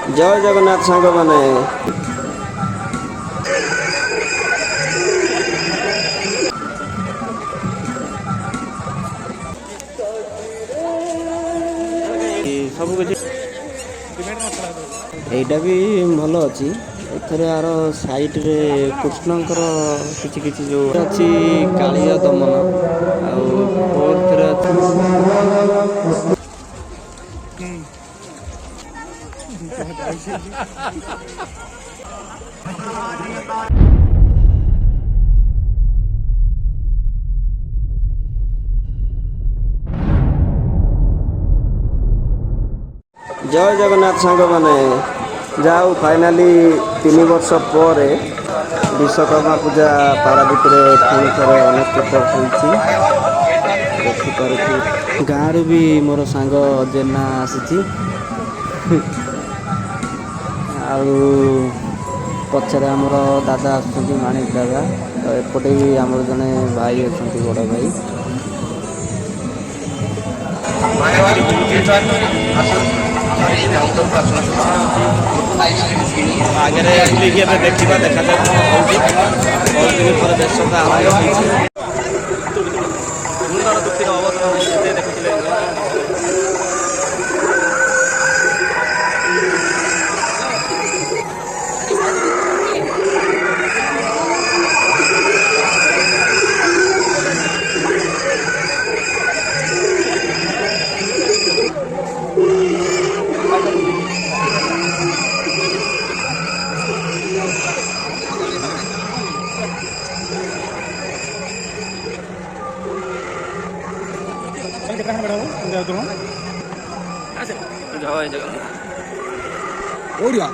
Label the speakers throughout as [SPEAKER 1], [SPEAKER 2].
[SPEAKER 1] जय जगन्नाथ सांग माने सब कुछ एटा भी भल अच्छी एथर यार साइड रे कृष्णकर किछि किछि जो अच्छी कालिया दमन आउ फोर्थ रे जय जगन्नाथ सांग माने जाओ फाइनाली 3 वर्ष पर विश्वकर्मा पूजा पारादीप रे पुणी थे अनुष्ठित होती देखिपु गाँव भी मोर सांग जेना आसी पचर आमर दादा आसुँच माणिक दादा तो एपटे भी आमर जड़े भाई अच्छा बड़ भाई आगे देखा देखा बहुत दिन पर देश का आरंभ सुंदर दुखीर अवसर देखुले
[SPEAKER 2] ओडिया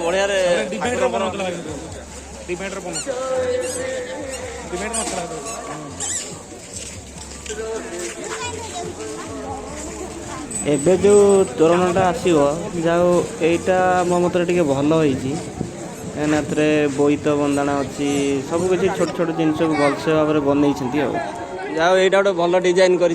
[SPEAKER 1] बढ़िया एबे जो तोरणटा आसो जाओ एटा मो मत भल होते बोईत बंदाण अच्छी सब किसी छोट छोट जिन भलसे भाव में बनई जाओ यहाँ गोटे भल डिजाइन कर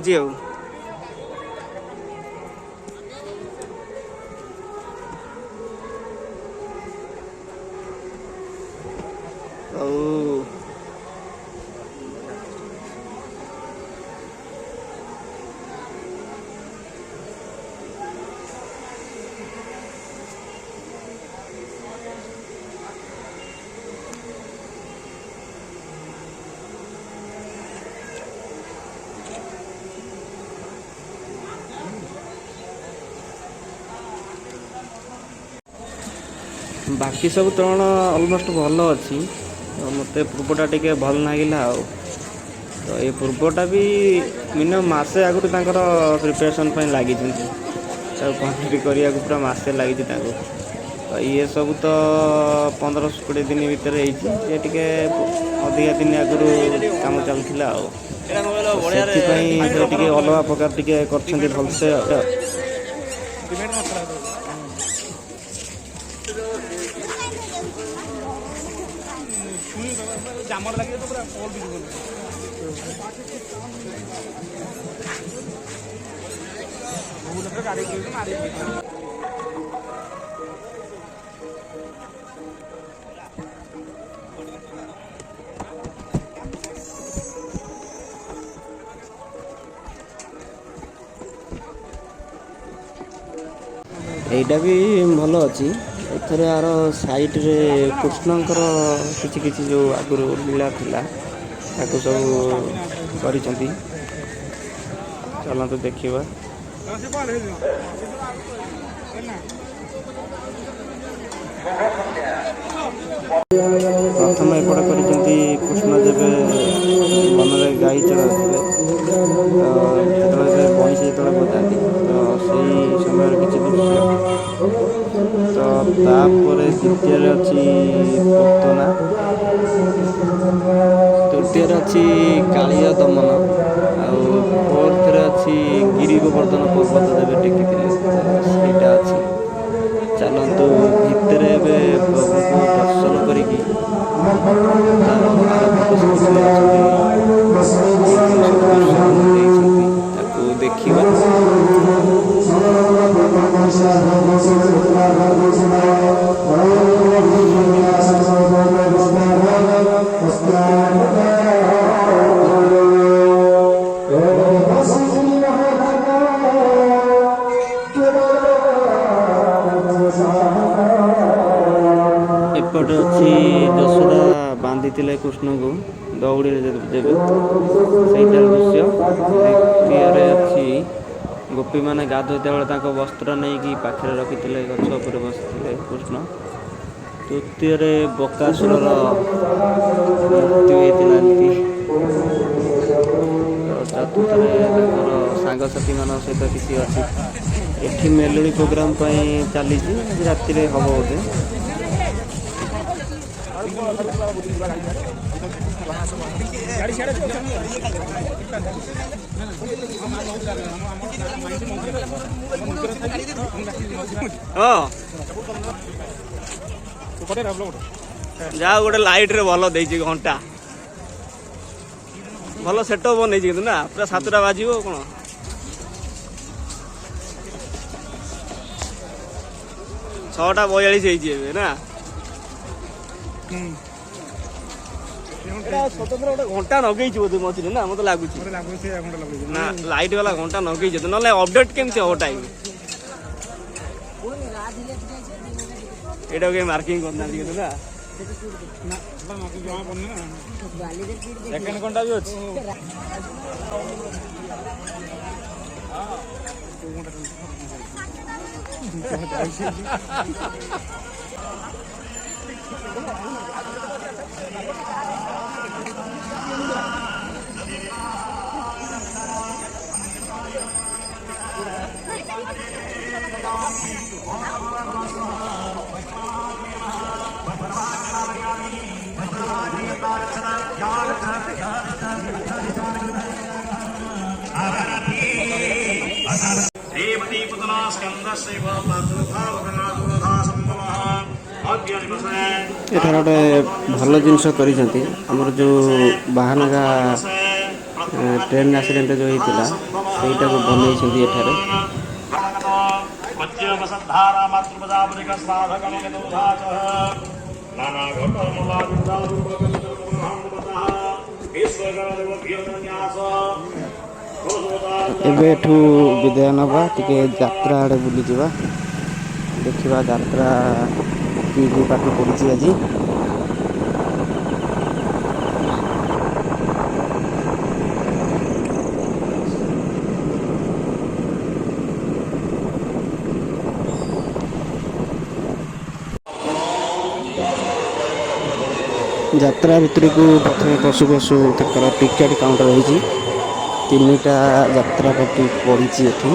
[SPEAKER 1] बाकी सब तोरण ऑलमोस्ट भल अच्छी तो मत पूर्वटा टी भल लगिला तो ये पूर्वटा भी मिनिमम मसे आगुरी प्रिपरेशन लगी कंप्लीट करने पूरा मसे लगी तो ये सब तो 15-20 दिन भितर टे अधिका दिन आगुरी कम चलता टे अलग प्रकार टे भलसे जामर लगे तो पूरा এইটা ବି ଭଲ ଅଛି। ଏଥିରେ ଆର ସାଇଡ଼ରେ କୃଷ୍ଣଙ୍କର କିଛି କିଛି ଯେଉଁ ଆଗରୁ ଲୀଳା ଥିଲା ତାକୁ ସବୁ କରିଛନ୍ତି। ଚାଲନ୍ତୁ ଦେଖିବା। ପ୍ରଥମେ ଏପଟେ କରିଛନ୍ତି କୃଷ୍ଣ ଯେବେ ବନରେ ଗାଈ ଚରାଉଥିଲେ, ତ ସେତେବେଳେ ବଇଁଶୀ ଯେତେବେଳେ ବଜାନ୍ତି, ତ ସେଇ ସମୟରେ କିଛି ଦୃଶ୍ୟ। ତ ତାପରେ ଦ୍ୱିତୀୟରେ ଅଛି ପୋତନା, ତୃତୀୟରେ ଅଛି କାଳିୟ ଦମନ, ଆଉ ଫୋର୍ଥରେ ଅଛି ଗିରି ଗୋବର୍ଦ୍ଧନ ପର୍ବତ ଯେବେ ଟେକିଥିଲେ, ତ ସେଇଟା ଅଛି। ଚାଲନ୍ତୁ ଭିତରେ ଏବେ ପ୍ରଭୁଙ୍କୁ ଦର୍ଶନ କରିକି ତାର ଆରତି ସ୍ତୁତିରେ ଅଛନ୍ତି ଯେଉଁ ଯେଉଁ ସବୁ ଦୃଶ୍ୟମାନ ଦେଇଛନ୍ତି ତାକୁ ଦେଖିବା। ଏପଟେ ଅଛି ଯଶୋଦା ବାନ୍ଧିଥିଲେ କୃଷ୍ଣଙ୍କୁ ଦଉଡ଼ିରେ ଯେବେ, ସେଇଟାର ଦୃଶ୍ୟ। ଦ୍ୱିତୀୟରେ ଅଛି ଗୋପୀମାନେ ଗାଧୋଇଥିବା ବେଳେ ତାଙ୍କ ବସ୍ତ୍ର ନେଇକି ପାଖରେ ରଖିଥିଲେ, ଗଛ ଉପରେ ବସିଥିଲେ କୃଷ୍ଣ। ତୃତୀୟରେ ବକାସୁରର ମୃତ୍ୟୁ ହେଇଥିଲା ଏମିତି। ଚତୁର୍ଥରେ ତାଙ୍କର ସାଙ୍ଗସାଥିମାନଙ୍କ ସହିତ କିଛି ଅଛି। ଏଠି ମେଲୋଡ଼ି ପ୍ରୋଗ୍ରାମ ପାଇଁ ଚାଲିଛି, ଆଜି ରାତିରେ ହେବ ବୋଧେ। ଯାହା ଗୋଟେ ଲାଇଟ୍ରେ ଭଲ ଦେଇଛି, ଘଣ୍ଟା ଭଲ ସେଟଅପ୍ ବନେଇଛି କିନ୍ତୁ ନା, ପୁରା 7ଟା ବାଜିବ କ'ଣ। ଛଅଟା 42 ହେଇଛି ଏବେ ନା। ସ୍ୱତନ୍ତ୍ର ଗୋଟେ ଘଣ୍ଟା ଲଗେଇଛି ବୋଧେ ମଝିରେ ନା, ମତେ ଲାଗୁଛି ନା ଲାଇଟ୍ ବାଲା ଘଣ୍ଟା ଲଗେଇଛି, ନହେଲେ ଅପଡେଟ୍ କେମିତି ହବ ଟାଇମ୍। ଏଇଟା କେହି ମାର୍କିଂ କରିନାହାନ୍ତି କିନ୍ତୁ ନା। ସେକେଣ୍ଡ ଘଣ୍ଟା ବି ଅଛି। ଏଠାରେ ଗୋଟେ ଭଲ ଜିନିଷ କରିଛନ୍ତି। ଆମର ଯେଉଁ ବାହାନଗା ଟ୍ରେନ୍ ଆକ୍ସିଡେଣ୍ଟ ଯେଉଁ ହେଇଥିଲା ସେଇଟାକୁ ବନେଇଛନ୍ତି ଏଠାରେ। ଏବେ ଏଠୁ ବିଦାୟ ନେବା, ଟିକେ ଯାତ୍ରା ଆଡ଼େ ବୁଲିଯିବା, ଦେଖିବା ଯାତ୍ରା କି ପାଠ ପଢ଼ୁଛି ଆଜି। ଯାତ୍ରା ଭିତରକୁ ପ୍ରଥମେ ପଶୁ ପଶୁ ତାଙ୍କର ଟିକେଟ୍ କାଉଣ୍ଟର ରହିଛି। 3ଟା ଯାତ୍ରା ପାର୍ଟି ପଡ଼ିଛି ଏଠି।